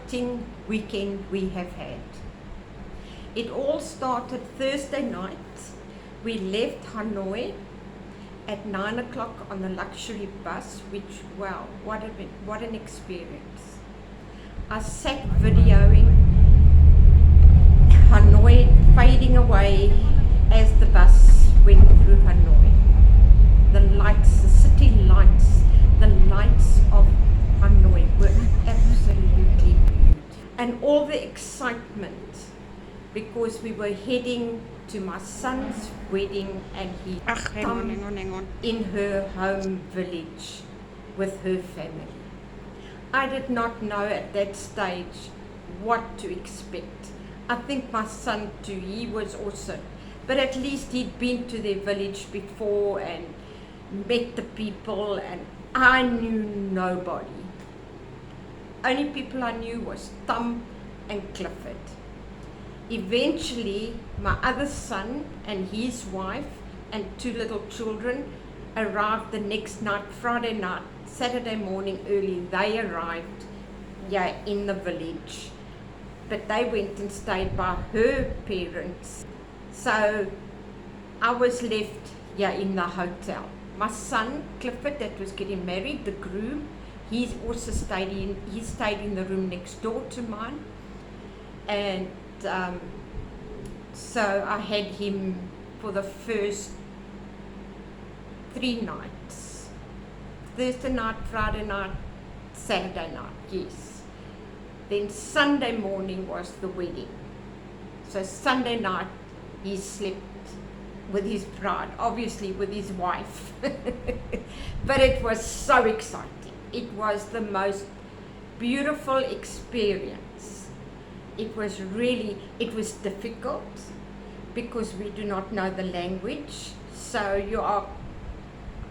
exciting weekend we have had. It all started Thursday night. We left Hanoi at 9 o'clock on the luxury bus, which, wow, what an experience. I sat videoing Hanoi fading away as the bus went through Hanoi. The lights, the city lights, the lights of Hanoi were absolutely beautiful. And all the excitement, because we were heading to my son's wedding and he Hang on. in her home village with her family. I did not know at that stage what to expect. I think my son too, he was also, but at least he'd been to their village before and met the people, and I knew nobody. Only people I knew was Tom and Clifford. Eventually, my other son and his wife and 2 little children arrived the next night, Friday night, Saturday morning early. They arrived in the village, but they went and stayed by her parents. So I was left in the hotel. My son, Clifford, that was getting married, the groom, he stayed in the room next door to mine. And so I had him for the first 3 nights. Thursday night, Friday night, Saturday night, yes. Then Sunday morning was the wedding. So Sunday night he slept with his bride, obviously with his wife. But it was so exciting. It was the most beautiful experience. It was difficult because we do not know the language. So you are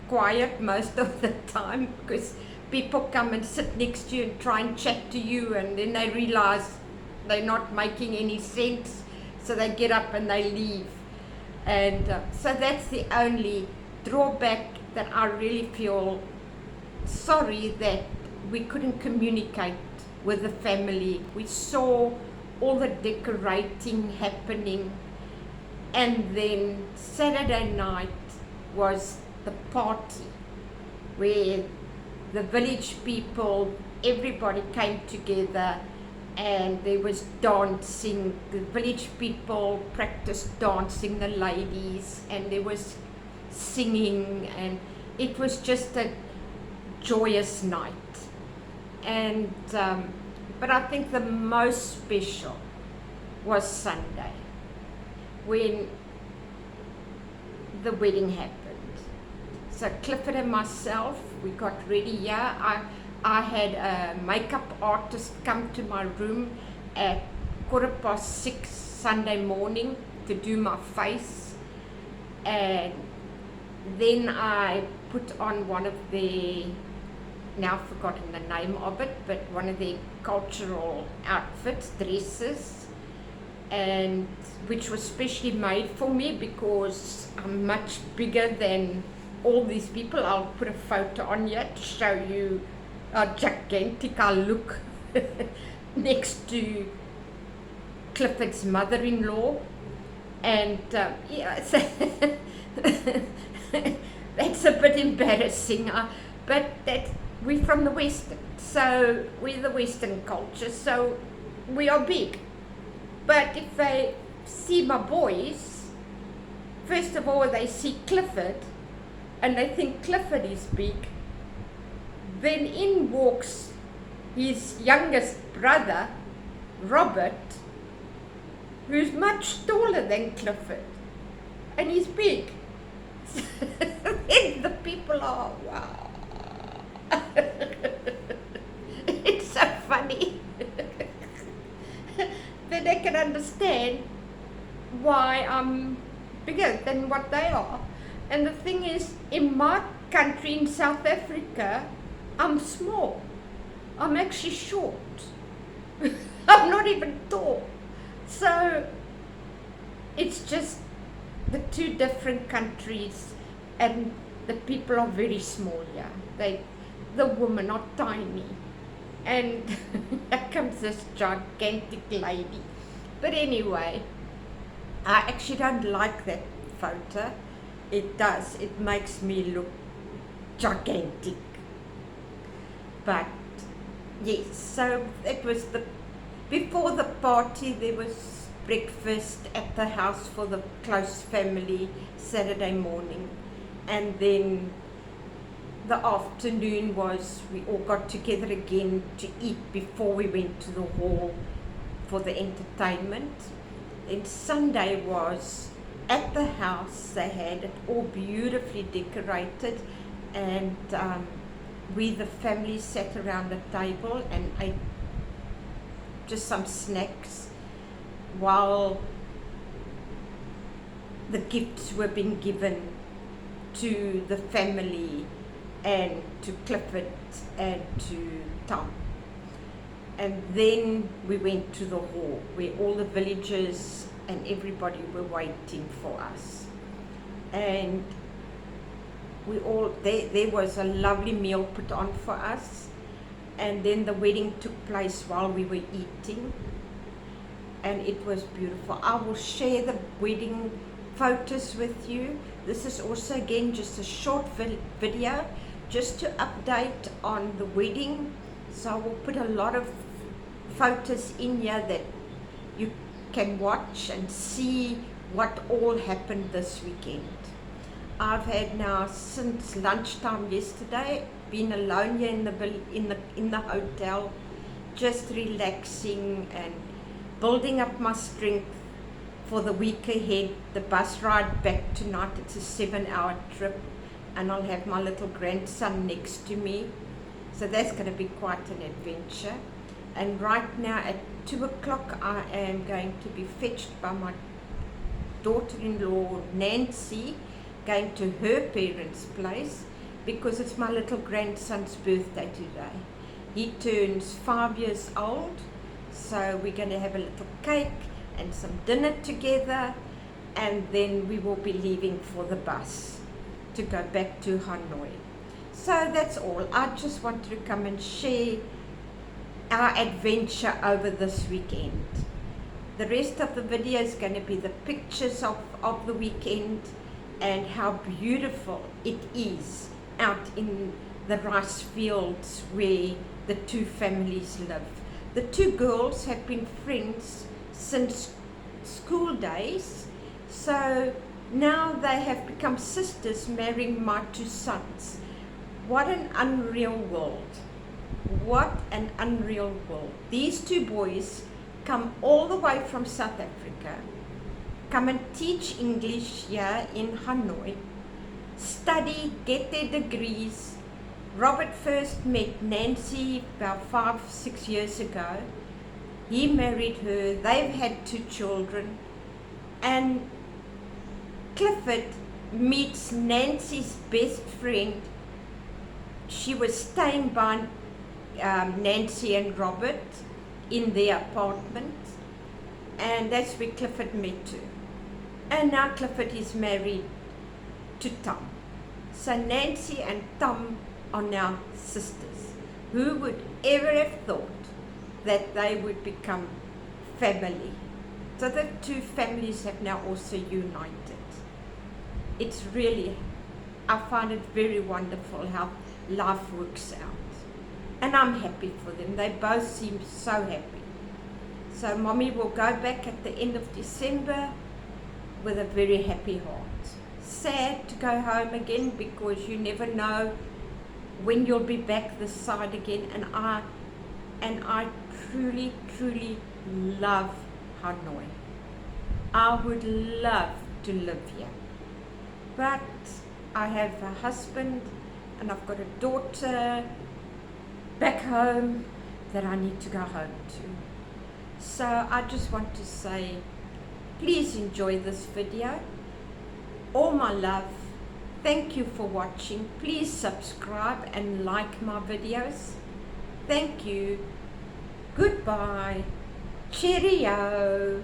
quiet most of the time because people come and sit next to you and try and chat to you, and then they realize they're not making any sense. So they get up and they leave. And so that's the only drawback that I really feel sorry that we couldn't communicate with the family. We saw all the decorating happening, and then Saturday night was the party where the village people, everybody came together, and there was dancing. The village people practiced dancing, the ladies, and there was singing, and it was just a joyous night. And but I think the most special was Sunday when the wedding happened. So Clifford and myself, we got ready here. I had a makeup artist come to my room at 6:15 Sunday morning to do my face, and then I put on one of the, now I've forgotten the name of it, but one of the cultural outfits, dresses, and which was specially made for me because I'm much bigger than all these people. I'll put a photo on here to show you how gigantic I look next to Clifford's mother-in-law. And so that's a bit embarrassing, but we're from the Western, so we're the Western culture, so we are big. But if they see my boys, first of all they see Clifford and they think Clifford is big. Then in walks his youngest brother, Robert, who's much taller than Clifford, and he's big. And the people are, wow. It's so funny. Then they can understand why I'm bigger than what they are. And the thing is, in my country, in South Africa, I'm small. I'm actually short. I'm not even tall. So it's just the 2 different countries, and the people are very small here. The women are tiny. And here comes this gigantic lady. But anyway, I actually don't like that photo. It does, it makes me look gigantic. But yes, so it was before the party there was breakfast at the house for the close family Saturday morning, and then the afternoon was we all got together again to eat before we went to the hall for the entertainment. Then Sunday was at the house. They had it all beautifully decorated, and we the family sat around a table and ate just some snacks while the gifts were being given to the family and to Clifford and to Tom. And then we went to the hall where all the villagers and everybody were waiting for us. And we all, there was a lovely meal put on for us. And then the wedding took place while we were eating. And it was beautiful. I will share the wedding photos with you. This is also again just a short video just to update on the wedding. So I will put a lot of photos in here that you can watch and see what all happened this weekend. I've had now since lunchtime yesterday been alone here in the hotel, just relaxing and building up my strength for the week ahead. The bus ride back tonight, it's a 7-hour trip, and I'll have my little grandson next to me, so that's going to be quite an adventure. And right now at 2 o'clock I am going to be fetched by my daughter-in-law Nancy, going to her parents' place because it's my little grandson's birthday today. He turns 5 years old, so we're going to have a little cake and some dinner together, and then we will be leaving for the bus to go back to Hanoi. So that's all. I just wanted to come and share our adventure over this weekend. The rest of the video is going to be the pictures of the weekend and how beautiful it is out in the rice fields where the two families live. The two girls have been friends since school days, so now they have become sisters, marrying my two sons. What an unreal world. What an unreal world. These two boys come all the way from South Africa, come and teach English here in Hanoi, study, get their degrees. Robert first met Nancy about 5-6 years ago. He married her, they've had 2 children, and Clifford meets Nancy's best friend. She was staying by Nancy and Robert in their apartment, and that's where Clifford met her. And now Clifford is married to Tom. So Nancy and Tom are now sisters. Who would ever have thought that they would become family? So the two families have now also united. It's really, I find it very wonderful how life works out. And I'm happy for them. They both seem so happy. So Mommy will go back at the end of December with a very happy heart. Sad to go home again because you never know when you'll be back this side again. And I truly, truly love Hanoi. I would love to live here. But I have a husband and I've got a daughter back home that I need to go home to. So I just want to say, please enjoy this video. All my love. Thank you for watching. Please subscribe and like my videos. Thank you. Goodbye. Cheerio.